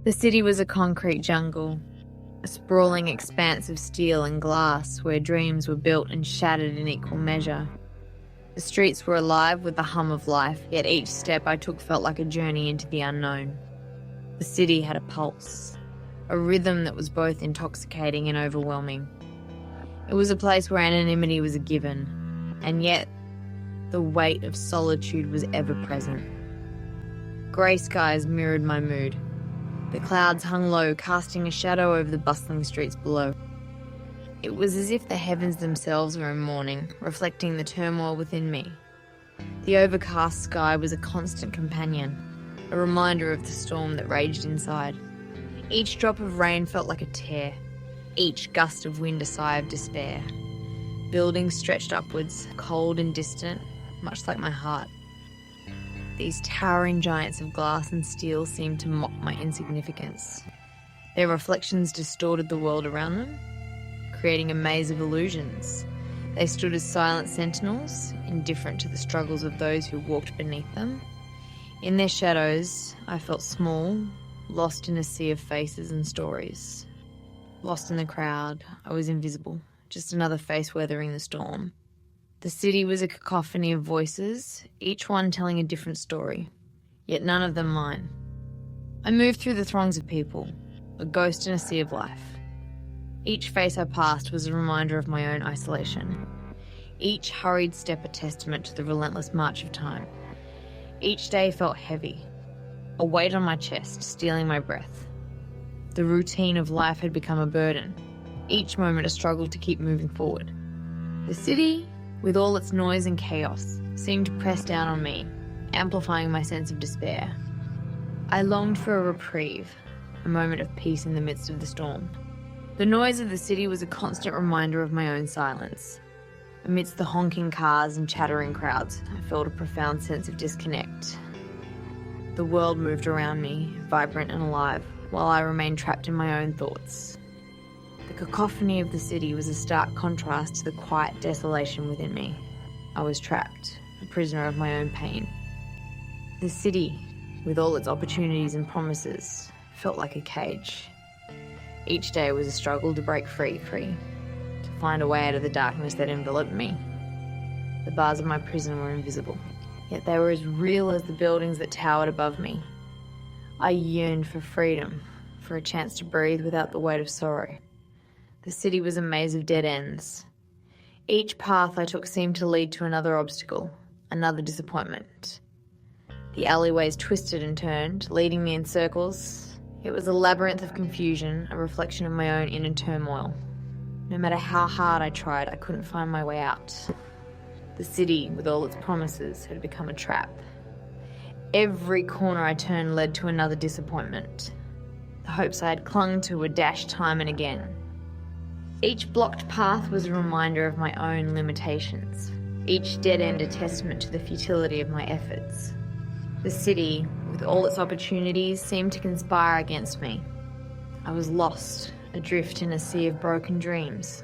The city was a concrete jungle, a sprawling expanse of steel and glass where dreams were built and shattered in equal measure. The streets were alive with the hum of life, yet each step I took felt like a journey into the unknown. The city had a pulse, a rhythm that was both intoxicating and overwhelming. It was a place where anonymity was a given, and yet the weight of solitude was ever present. Grey skies mirrored my mood. The clouds hung low, casting a shadow over the bustling streets below. It was as if the heavens themselves were in mourning, reflecting the turmoil within me. The overcast sky was a constant companion, a reminder of the storm that raged inside. Each drop of rain felt like a tear, each gust of wind a sigh of despair. Buildings stretched upwards, cold and distant, much like my heart. These towering giants of glass and steel seemed to mock my insignificance. Their reflections distorted the world around them, creating a maze of illusions. They stood as silent sentinels, indifferent to the struggles of those who walked beneath them. In their shadows, I felt small, lost in a sea of faces and stories. Lost in the crowd, I was invisible, just another face weathering the storm. The city was a cacophony of voices, each one telling a different story, yet none of them mine. I moved through the throngs of people, a ghost in a sea of life. Each face I passed was a reminder of my own isolation. Each hurried step a testament to the relentless march of time. Each day felt heavy, a weight on my chest, stealing my breath. The routine of life had become a burden, each moment a struggle to keep moving forward. The city, with all its noise and chaos, seemed to press down on me, amplifying my sense of despair. I longed for a reprieve, a moment of peace in the midst of the storm. The noise of the city was a constant reminder of my own silence. Amidst the honking cars and chattering crowds, I felt a profound sense of disconnect. The world moved around me, vibrant and alive, while I remained trapped in my own thoughts. The cacophony of the city was a stark contrast to the quiet desolation within me. I was trapped, a prisoner of my own pain. The city, with all its opportunities and promises, felt like a cage. Each day was a struggle to break free, to find a way out of the darkness that enveloped me. The bars of my prison were invisible, yet they were as real as the buildings that towered above me. I yearned for freedom, for a chance to breathe without the weight of sorrow. The city was a maze of dead ends. Each path I took seemed to lead to another obstacle, another disappointment. The alleyways twisted and turned, leading me in circles. It was a labyrinth of confusion, a reflection of my own inner turmoil. No matter how hard I tried, I couldn't find my way out. The city, with all its promises, had become a trap. Every corner I turned led to another disappointment. The hopes I had clung to were dashed time and again. Each blocked path was a reminder of my own limitations, each dead end a testament to the futility of my efforts. The city, with all its opportunities, seemed to conspire against me. I was lost, adrift in a sea of broken dreams.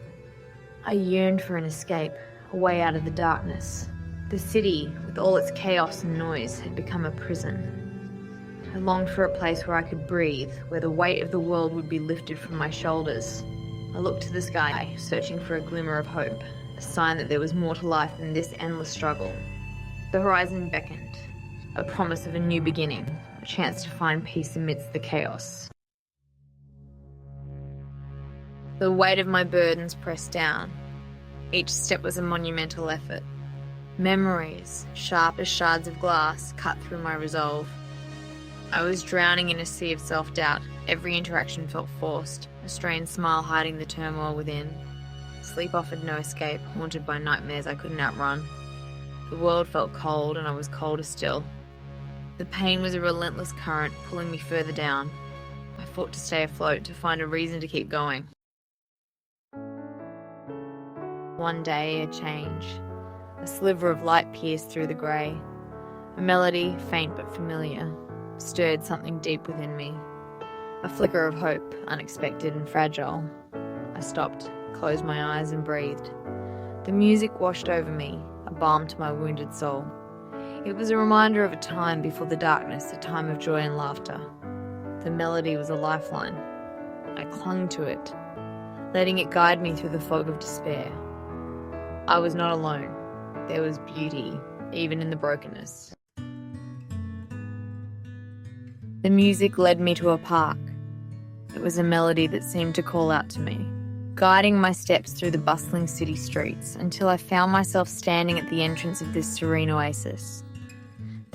I yearned for an escape, a way out of the darkness. The city, with all its chaos and noise, had become a prison. I longed for a place where I could breathe, where the weight of the world would be lifted from my shoulders. I looked to the sky, searching for a glimmer of hope, a sign that there was more to life than this endless struggle. The horizon beckoned, a promise of a new beginning, a chance to find peace amidst the chaos. The weight of my burdens pressed down. Each step was a monumental effort. Memories, sharp as shards of glass, cut through my resolve. I was drowning in a sea of self-doubt. Every interaction felt forced, a strained smile hiding the turmoil within. Sleep offered no escape, haunted by nightmares I couldn't outrun. The world felt cold, and I was colder still. The pain was a relentless current, pulling me further down. I fought to stay afloat, to find a reason to keep going. One day, a change. A sliver of light pierced through the grey. A melody, faint but familiar, stirred something deep within me. A flicker of hope, unexpected and fragile. I stopped, closed my eyes and breathed. The music washed over me, a balm to my wounded soul. It was a reminder of a time before the darkness, a time of joy and laughter. The melody was a lifeline. I clung to it, letting it guide me through the fog of despair. I was not alone. There was beauty, even in the brokenness. The music led me to a park. It was a melody that seemed to call out to me, guiding my steps through the bustling city streets until I found myself standing at the entrance of this serene oasis.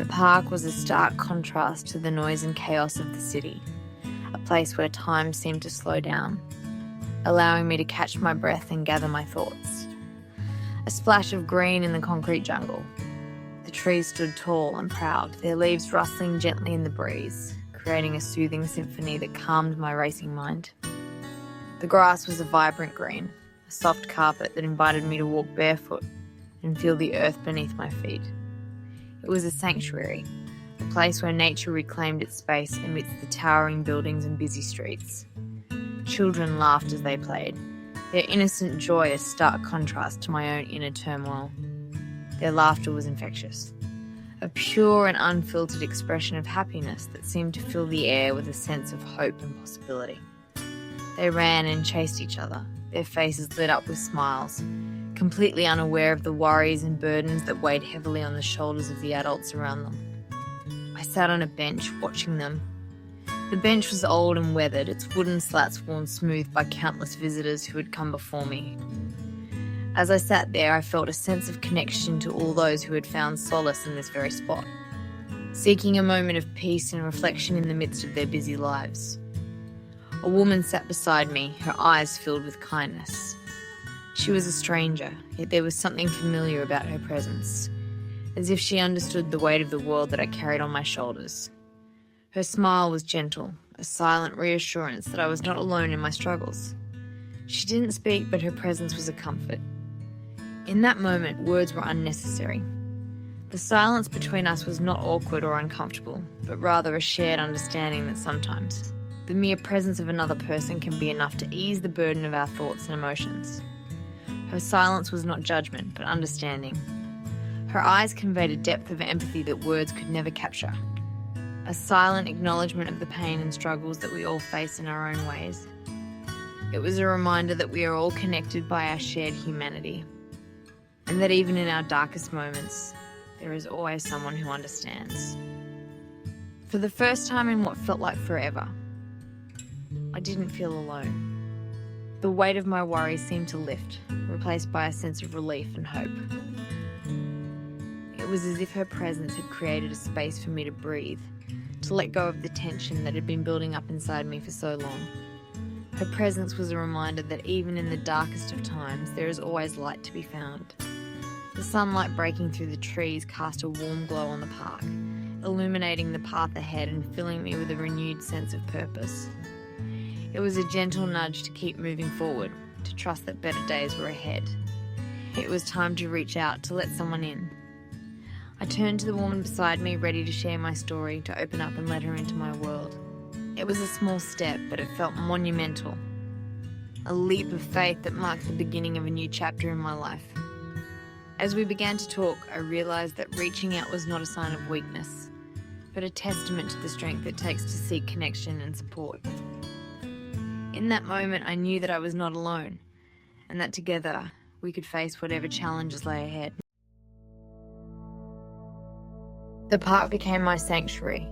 The park was a stark contrast to the noise and chaos of the city, a place where time seemed to slow down, allowing me to catch my breath and gather my thoughts. A splash of green in the concrete jungle. The trees stood tall and proud, their leaves rustling gently in the breeze, creating a soothing symphony that calmed my racing mind. The grass was a vibrant green, a soft carpet that invited me to walk barefoot and feel the earth beneath my feet. It was a sanctuary, a place where nature reclaimed its space amidst the towering buildings and busy streets. Children laughed as they played, their innocent joy a stark contrast to my own inner turmoil. Their laughter was infectious, a pure and unfiltered expression of happiness that seemed to fill the air with a sense of hope and possibility. They ran and chased each other, their faces lit up with smiles, completely unaware of the worries and burdens that weighed heavily on the shoulders of the adults around them. I sat on a bench watching them. The bench was old and weathered, its wooden slats worn smooth by countless visitors who had come before me. As I sat there, I felt a sense of connection to all those who had found solace in this very spot, seeking a moment of peace and reflection in the midst of their busy lives. A woman sat beside me, her eyes filled with kindness. She was a stranger, yet there was something familiar about her presence, as if she understood the weight of the world that I carried on my shoulders. Her smile was gentle, a silent reassurance that I was not alone in my struggles. She didn't speak, but her presence was a comfort. In that moment, words were unnecessary. The silence between us was not awkward or uncomfortable, but rather a shared understanding that sometimes the mere presence of another person can be enough to ease the burden of our thoughts and emotions. Her silence was not judgment, but understanding. Her eyes conveyed a depth of empathy that words could never capture. A silent acknowledgement of the pain and struggles that we all face in our own ways. It was a reminder that we are all connected by our shared humanity, and that even in our darkest moments, there is always someone who understands. For the first time in what felt like forever, I didn't feel alone. The weight of my worries seemed to lift, replaced by a sense of relief and hope. It was as if her presence had created a space for me to breathe, to let go of the tension that had been building up inside me for so long. Her presence was a reminder that even in the darkest of times, there is always light to be found. The sunlight breaking through the trees cast a warm glow on the park, illuminating the path ahead and filling me with a renewed sense of purpose. It was a gentle nudge to keep moving forward, to trust that better days were ahead. It was time to reach out, to let someone in. I turned to the woman beside me, ready to share my story, to open up and let her into my world. It was a small step, but it felt monumental. A leap of faith that marked the beginning of a new chapter in my life. As we began to talk, I realised that reaching out was not a sign of weakness, but a testament to the strength it takes to seek connection and support. In that moment, I knew that I was not alone, and that together we could face whatever challenges lay ahead. The park became my sanctuary,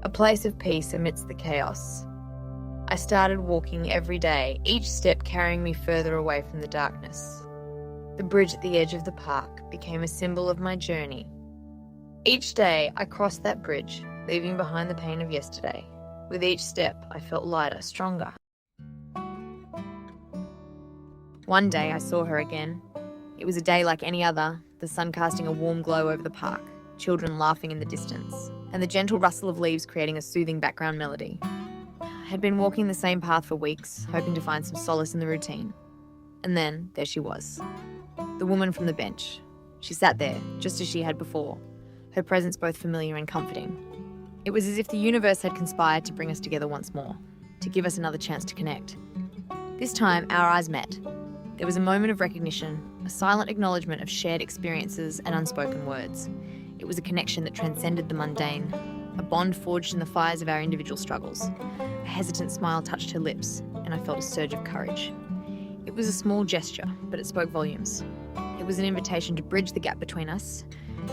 a place of peace amidst the chaos. I started walking every day, each step carrying me further away from the darkness. The bridge at the edge of the park became a symbol of my journey. Each day I crossed that bridge, leaving behind the pain of yesterday. With each step, I felt lighter, stronger. One day I saw her again. It was a day like any other, the sun casting a warm glow over the park, children laughing in the distance, and the gentle rustle of leaves creating a soothing background melody. I had been walking the same path for weeks, hoping to find some solace in the routine. And then, there she was. The woman from the bench. She sat there, just as she had before, her presence both familiar and comforting. It was as if the universe had conspired to bring us together once more, to give us another chance to connect. This time, our eyes met. There was a moment of recognition, a silent acknowledgement of shared experiences and unspoken words. It was a connection that transcended the mundane, a bond forged in the fires of our individual struggles. A hesitant smile touched her lips, and I felt a surge of courage. It was a small gesture, but it spoke volumes. It was an invitation to bridge the gap between us,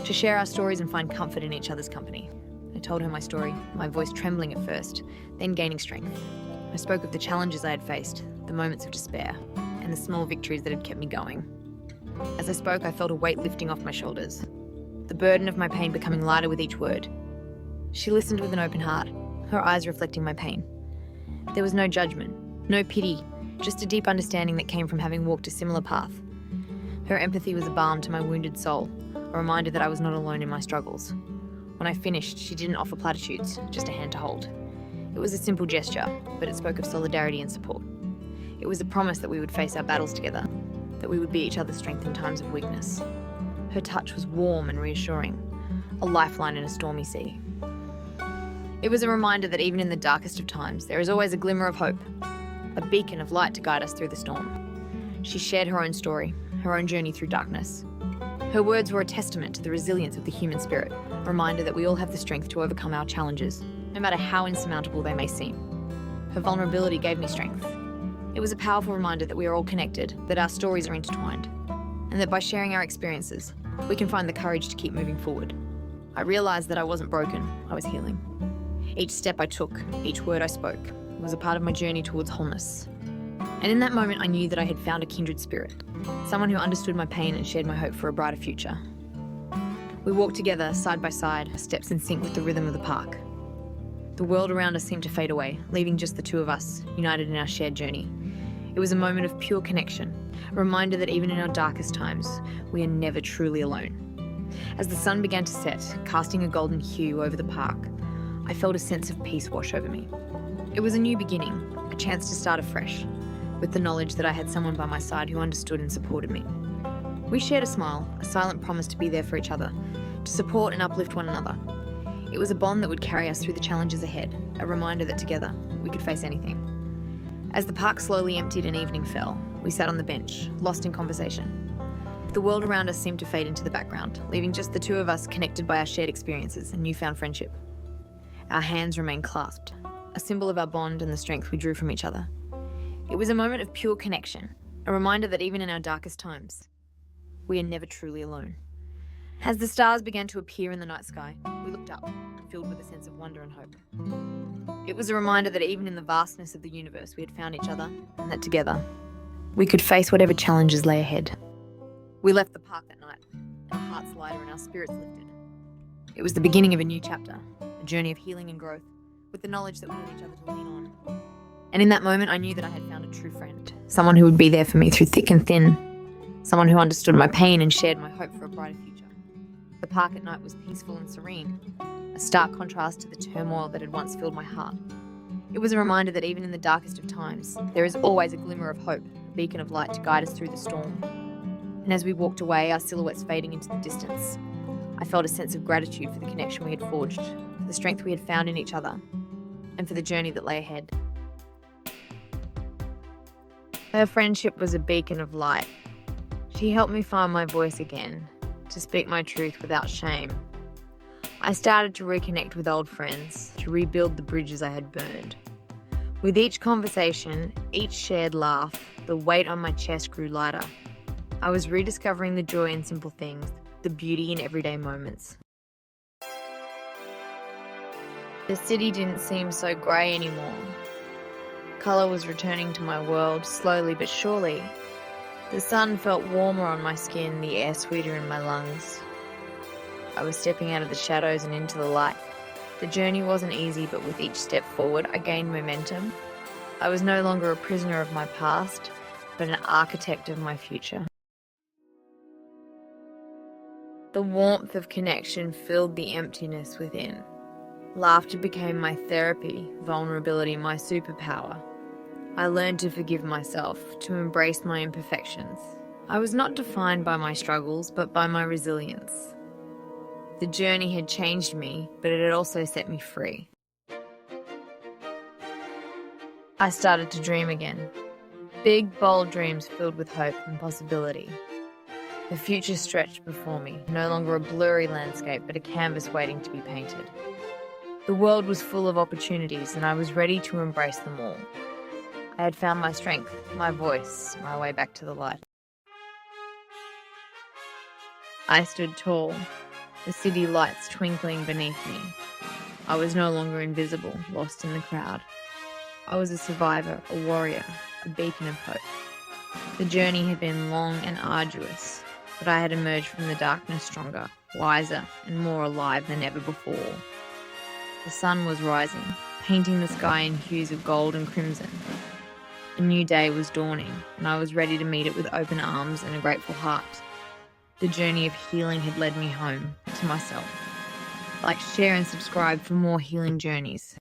to share our stories and find comfort in each other's company. I told her my story, my voice trembling at first, then gaining strength. I spoke of the challenges I had faced, the moments of despair, and the small victories that had kept me going. As I spoke, I felt a weight lifting off my shoulders, the burden of my pain becoming lighter with each word. She listened with an open heart, her eyes reflecting my pain. There was no judgment, no pity, just a deep understanding that came from having walked a similar path. Her empathy was a balm to my wounded soul, a reminder that I was not alone in my struggles. When I finished, she didn't offer platitudes, just a hand to hold. It was a simple gesture, but it spoke of solidarity and support. It was a promise that we would face our battles together, that we would be each other's strength in times of weakness. Her touch was warm and reassuring, a lifeline in a stormy sea. It was a reminder that even in the darkest of times, there is always a glimmer of hope, a beacon of light to guide us through the storm. She shared her own story, her own journey through darkness. Her words were a testament to the resilience of the human spirit, a reminder that we all have the strength to overcome our challenges, no matter how insurmountable they may seem. Her vulnerability gave me strength. It was a powerful reminder that we are all connected, that our stories are intertwined, and that by sharing our experiences, we can find the courage to keep moving forward. I realized that I wasn't broken, I was healing. Each step I took, each word I spoke, was a part of my journey towards wholeness. And in that moment, I knew that I had found a kindred spirit, someone who understood my pain and shared my hope for a brighter future. We walked together, side by side, our steps in sync with the rhythm of the park. The world around us seemed to fade away, leaving just the two of us, united in our shared journey. It was a moment of pure connection, a reminder that even in our darkest times, we are never truly alone. As the sun began to set, casting a golden hue over the park, I felt a sense of peace wash over me. It was a new beginning, a chance to start afresh, with the knowledge that I had someone by my side who understood and supported me. We shared a smile, a silent promise to be there for each other, to support and uplift one another. It was a bond that would carry us through the challenges ahead, a reminder that together we could face anything. As the park slowly emptied and evening fell, we sat on the bench, lost in conversation. The world around us seemed to fade into the background, leaving just the two of us connected by our shared experiences and newfound friendship. Our hands remained clasped, a symbol of our bond and the strength we drew from each other. It was a moment of pure connection, a reminder that even in our darkest times, we are never truly alone. As the stars began to appear in the night sky, we looked up, filled with a sense of wonder and hope. It was a reminder that even in the vastness of the universe, we had found each other, and that together, we could face whatever challenges lay ahead. We left the park that night, our hearts lighter and our spirits lifted. It was the beginning of a new chapter, a journey of healing and growth, with the knowledge that we had each other to lean on. And in that moment, I knew that I had found a true friend, someone who would be there for me through thick and thin, someone who understood my pain and shared my hope for a brighter future. The park at night was peaceful and serene, a stark contrast to the turmoil that had once filled my heart. It was a reminder that even in the darkest of times, there is always a glimmer of hope, a beacon of light to guide us through the storm. And as we walked away, our silhouettes fading into the distance, I felt a sense of gratitude for the connection we had forged, for the strength we had found in each other, and for the journey that lay ahead. Her friendship was a beacon of light. She helped me find my voice again, to speak my truth without shame. I started to reconnect with old friends, to rebuild the bridges I had burned. With each conversation, each shared laugh, the weight on my chest grew lighter. I was rediscovering the joy in simple things, the beauty in everyday moments. The city didn't seem so grey anymore. Colour was returning to my world, slowly but surely. The sun felt warmer on my skin, the air sweeter in my lungs. I was stepping out of the shadows and into the light. The journey wasn't easy, but with each step forward, I gained momentum. I was no longer a prisoner of my past, but an architect of my future. The warmth of connection filled the emptiness within. Laughter became my therapy, vulnerability my superpower. I learned to forgive myself, to embrace my imperfections. I was not defined by my struggles, but by my resilience. The journey had changed me, but it had also set me free. I started to dream again. Big, bold dreams filled with hope and possibility. The future stretched before me, no longer a blurry landscape, but a canvas waiting to be painted. The world was full of opportunities, and I was ready to embrace them all. I had found my strength, my voice, my way back to the light. I stood tall, the city lights twinkling beneath me. I was no longer invisible, lost in the crowd. I was a survivor, a warrior, a beacon of hope. The journey had been long and arduous, but I had emerged from the darkness stronger, wiser, and more alive than ever before. The sun was rising, painting the sky in hues of gold and crimson. A new day was dawning, and I was ready to meet it with open arms and a grateful heart. The journey of healing had led me home, to myself. Like, share and subscribe for more healing journeys.